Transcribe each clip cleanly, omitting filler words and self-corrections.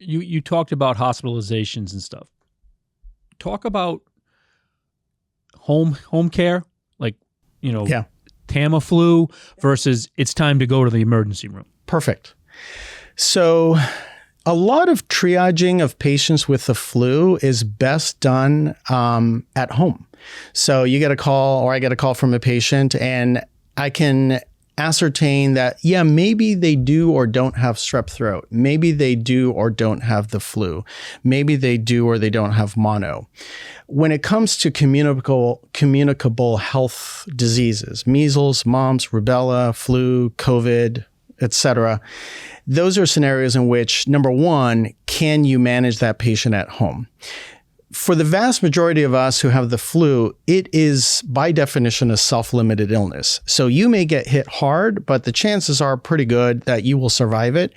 you talked about hospitalizations and stuff. Talk about home care, like, Tamiflu versus it's time to go to the emergency room. Perfect. So a lot of triaging of patients with the flu is best done at home. So you get a call, or I get a call from a patient, and I can ascertain that, maybe they do or don't have strep throat. Maybe they do or don't have the flu. Maybe they do or they don't have mono. When it comes to communicable health diseases, measles, mumps, rubella, flu, COVID, etc., those are scenarios in which, number one, can you manage that patient at home? For the vast majority of us who have the flu, it is by definition a self-limited illness. So you may get hit hard, but the chances are pretty good that you will survive it.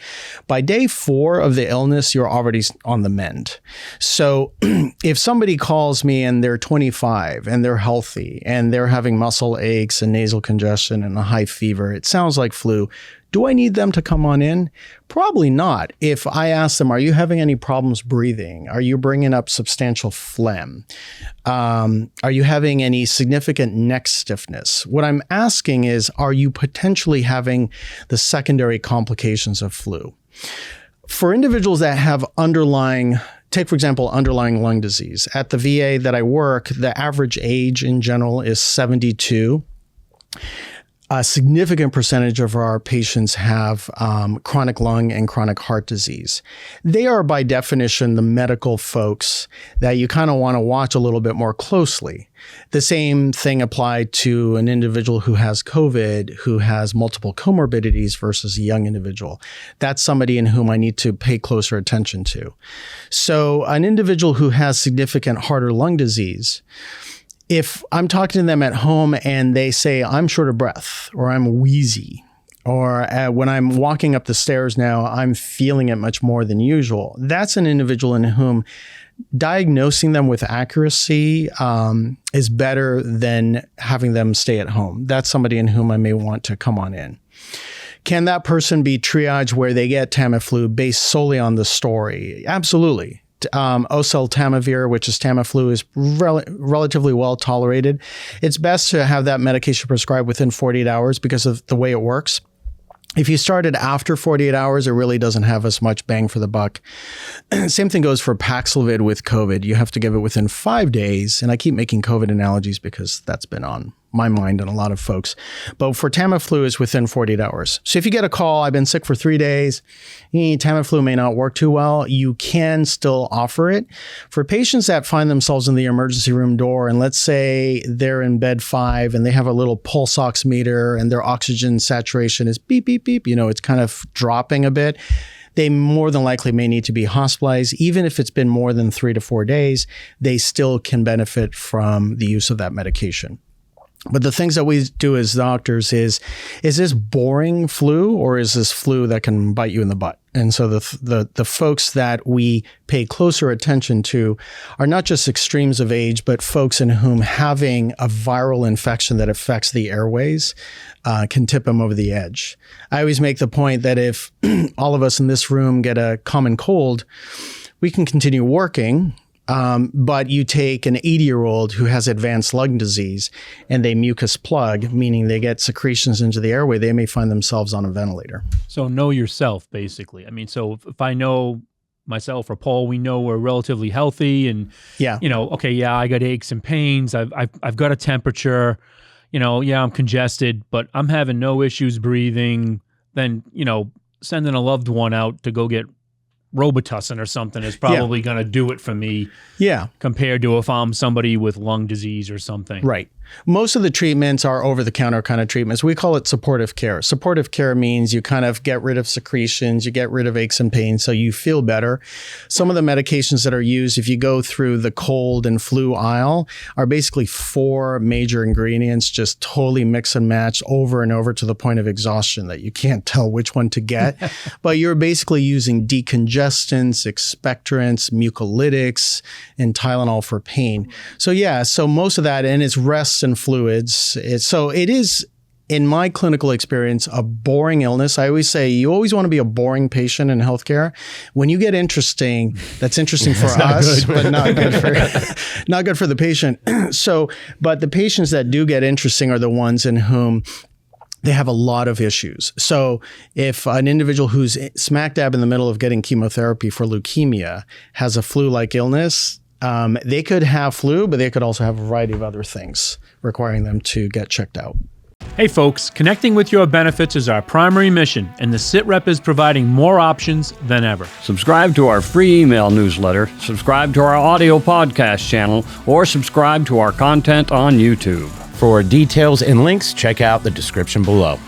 By day 4 of the illness, you're already on the mend. So if somebody calls me and they're 25 and they're healthy and they're having muscle aches and nasal congestion and a high fever, it sounds like flu. Do I need them to come on in? Probably not. If I ask them, are you having any problems breathing? Are you bringing up substantial phlegm? Are you having any significant neck stiffness? What I'm asking is, are you potentially having the secondary complications of flu? For individuals that have take, for example, underlying lung disease. At the VA that I work, the average age in general is 72. A significant percentage of our patients have chronic lung and chronic heart disease. They are, by definition, the medical folks that you kind of want to watch a little bit more closely. The same thing applied to an individual who has COVID, who has multiple comorbidities versus a young individual. That's somebody in whom I need to pay closer attention to. So an individual who has significant heart or lung disease, if I'm talking to them at home and they say, I'm short of breath, or I'm wheezy, or when I'm walking up the stairs now, I'm feeling it much more than usual, that's an individual in whom diagnosing them with accuracy is better than having them stay at home. That's somebody in whom I may want to come on in. Can that person be triaged where they get Tamiflu based solely on the story? Absolutely. Oseltamivir, which is Tamiflu, is relatively well tolerated. It's best to have that medication prescribed within 48 hours because of the way it works. If you started after 48 hours, it really doesn't have as much bang for the buck. Same thing goes for Paxlovid with COVID. You have to give it within 5 days. And I keep making COVID analogies because that's been on my mind and a lot of folks. But for Tamiflu, it's within 48 hours. So if you get a call, I've been sick for 3 days, Tamiflu may not work too well, you can still offer it. For patients that find themselves in the emergency room door, and let's say they're in bed 5 and they have a little pulse oximeter and their oxygen saturation is beep, beep, beep, it's kind of dropping a bit, they more than likely may need to be hospitalized. Even if it's been more than 3 to 4 days, they still can benefit from the use of that medication. But the things that we do as doctors is this boring flu, or is this flu that can bite you in the butt? And so the folks that we pay closer attention to are not just extremes of age, but folks in whom having a viral infection that affects the airways can tip them over the edge. I always make the point that if all of us in this room get a common cold, we can continue working. But you take an 80-year-old who has advanced lung disease and they mucus plug, meaning they get secretions into the airway, they may find themselves on a ventilator. So know yourself, basically. I mean, so if I know myself or Paul, we know we're relatively healthy and, I got aches and pains. I've got a temperature, I'm congested, but I'm having no issues breathing. Then, sending a loved one out to go get Robitussin or something is probably going to do it for me. Yeah. Compared to if I'm somebody with lung disease or something. Right. Most of the treatments are over-the-counter kind of treatments. We call it supportive care. Supportive care means you kind of get rid of secretions, you get rid of aches and pains, so you feel better. Some of the medications that are used, if you go through the cold and flu aisle, are basically 4 major ingredients, just totally mix and match over and over to the point of exhaustion that you can't tell which one to get. But you're basically using decongestants, expectorants, mucolytics, and Tylenol for pain. So most of that, and it's rest and fluids. It is in my clinical experience, a boring illness, I always say you always want to be a boring patient in healthcare. When you get interesting, that's interesting for us, but not good for the patient. But the patients that do get interesting are the ones in whom they have a lot of issues. So if an individual who's smack dab in the middle of getting chemotherapy for leukemia has a flu-like illness, they could have flu, but they could also have a variety of other things requiring them to get checked out. Hey folks, connecting with your benefits is our primary mission, and the SITREP is providing more options than ever. Subscribe to our free email newsletter, subscribe to our audio podcast channel, or subscribe to our content on YouTube. For details and links, check out the description below.